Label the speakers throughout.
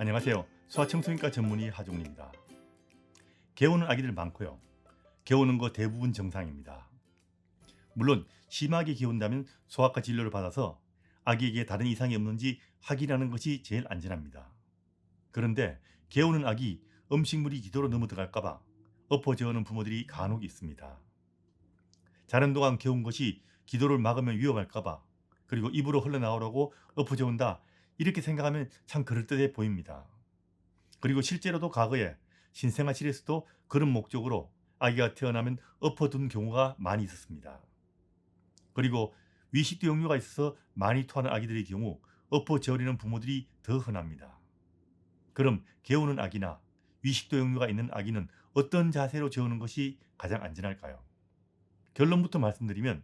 Speaker 1: 안녕하세요. 소아청소년과 전문의 하종입니다. 개우는 아기들 많고요. 개우는 거 대부분 정상입니다. 물론 심하게 개운다면 소아과 진료를 받아서 아기에게 다른 이상이 없는지 확인하는 것이 제일 안전합니다. 그런데 개우는 아기 음식물이 기도로 넘어 들어갈까봐 엎어져오는 부모들이 간혹 있습니다. 자는 동안 개운 것이 기도를 막으면 위험할까봐, 그리고 입으로 흘러나오려고 엎어져 온다, 이렇게 생각하면 참 그럴듯해 보입니다. 그리고 실제로도 과거에 신생아실에서도 그런 목적으로 아기가 태어나면 엎어둔 경우가 많이 있었습니다. 그리고 위식도 역류가 있어서 많이 토하는 아기들의 경우 엎어 재우려는 부모들이 더 흔합니다. 그럼 개우는 아기나 위식도 역류가 있는 아기는 어떤 자세로 재우는 것이 가장 안전할까요? 결론부터 말씀드리면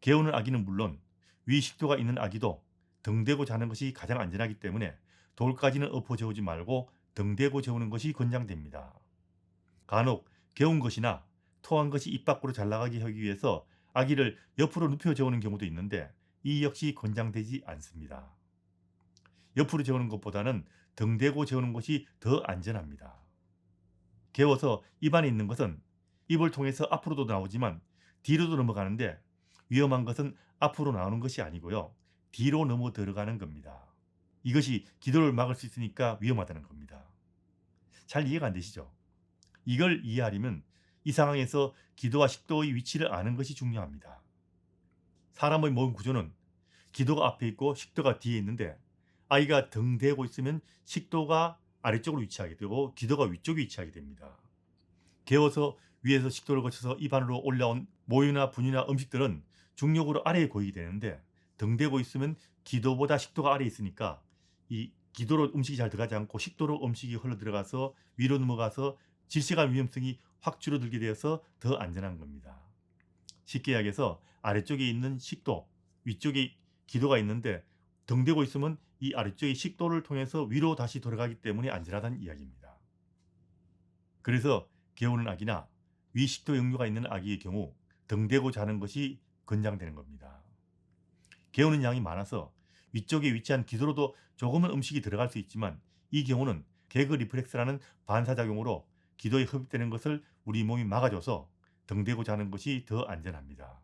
Speaker 1: 개우는 아기는 물론 위식도가 있는 아기도 등대고 자는 것이 가장 안전하기 때문에 돌까지는 엎어 재우지 말고 등대고 재우는 것이 권장됩니다. 간혹 개운 것이나 토한 것이 입 밖으로 잘 나가게 하기 위해서 아기를 옆으로 눕혀 재우는 경우도 있는데 이 역시 권장되지 않습니다. 옆으로 재우는 것보다는 등대고 재우는 것이 더 안전합니다. 개워서 입안에 있는 것은 입을 통해서 앞으로도 나오지만 뒤로도 넘어가는데 위험한 것은 앞으로 나오는 것이 아니고요. 뒤로 넘어 들어가는 겁니다. 이것이 기도를 막을 수 있으니까 위험하다는 겁니다. 잘 이해가 안 되시죠? 이걸 이해하려면 이 상황에서 기도와 식도의 위치를 아는 것이 중요합니다. 사람의 몸 구조는 기도가 앞에 있고 식도가 뒤에 있는데 아이가 등대고 있으면 식도가 아래쪽으로 위치하게 되고 기도가 위쪽에 위치하게 됩니다. 개워서 위에서 식도를 거쳐서 입 안으로 올라온 모유나 분유나 음식들은 중력으로 아래에 고이게 되는데 등대고 있으면 기도보다 식도가 아래에 있으니까 이 기도로 음식이 잘 들어가지 않고 식도로 음식이 흘러 들어가서 위로 넘어가서 질식할 위험성이 확 줄어들게 되어서 더 안전한 겁니다. 쉽게 이야기해서 아래쪽에 있는 식도, 위쪽에 기도가 있는데 등대고 있으면 이 아래쪽의 식도를 통해서 위로 다시 돌아가기 때문에 안전하다는 이야기입니다. 그래서 개우는 아기나 위식도 역류가 있는 아기의 경우 등대고 자는 것이 권장되는 겁니다. 개우는 양이 많아서 위쪽에 위치한 기도로도 조금은 음식이 들어갈 수 있지만 이 경우는 개그 리플렉스라는 반사작용으로 기도에 흡입되는 것을 우리 몸이 막아줘서 등대고 자는 것이 더 안전합니다.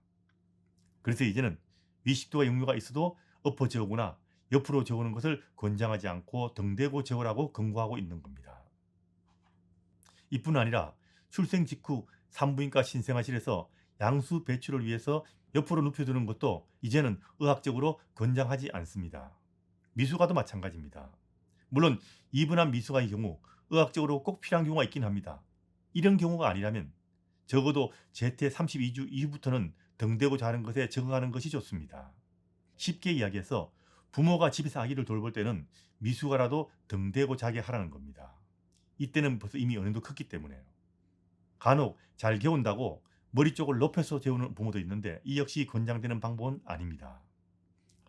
Speaker 1: 그래서 이제는 위식도와 역류가 있어도 엎어 재우거나 옆으로 재우는 것을 권장하지 않고 등대고 재우라고 권고하고 있는 겁니다. 이뿐 아니라 출생 직후 산부인과 신생아실에서 양수 배출을 위해서 옆으로 눕혀두는 것도 이제는 의학적으로 권장하지 않습니다. 미숙아도 마찬가지입니다. 물론 이분한 미숙아의 경우 의학적으로 꼭 필요한 경우가 있긴 합니다. 이런 경우가 아니라면 적어도 제태 32주 이후부터는 등대고 자는 것에 적응하는 것이 좋습니다. 쉽게 이야기해서 부모가 집에서 아기를 돌볼 때는 미숙아라도 등대고 자게 하라는 겁니다. 이때는 벌써 이미 어느 정도 컸기 때문에요. 간혹 잘 개운다고 머리 쪽을 높여서 재우는 부모도 있는데 이 역시 권장되는 방법은 아닙니다.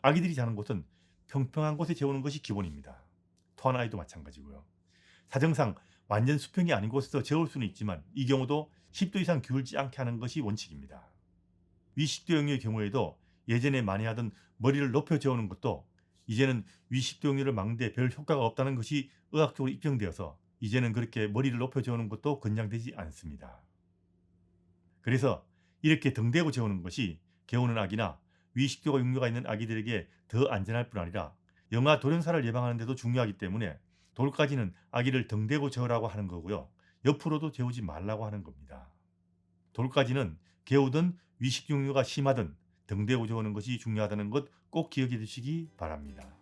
Speaker 1: 아기들이 자는 곳은 평평한 곳에 재우는 것이 기본입니다. 토한 아이도 마찬가지고요. 사정상 완전 수평이 아닌 곳에서 재울 수는 있지만 이 경우도 10도 이상 기울지 않게 하는 것이 원칙입니다. 위식도 역류의 경우에도 예전에 많이 하던 머리를 높여 재우는 것도 이제는 위식도 역류를 막는 데 별 효과가 없다는 것이 의학적으로 입증되어서 이제는 그렇게 머리를 높여 재우는 것도 권장되지 않습니다. 그래서 이렇게 등대고 재우는 것이 개우는 아기나 위식도가 역류가 있는 아기들에게 더 안전할 뿐 아니라 영아 돌연사를 예방하는 데도 중요하기 때문에 돌까지는 아기를 등대고 재우라고 하는 거고요. 옆으로도 재우지 말라고 하는 겁니다. 돌까지는 개우든 위식 역류가 심하든 등대고 재우는 것이 중요하다는 것 꼭 기억해 두시기 바랍니다.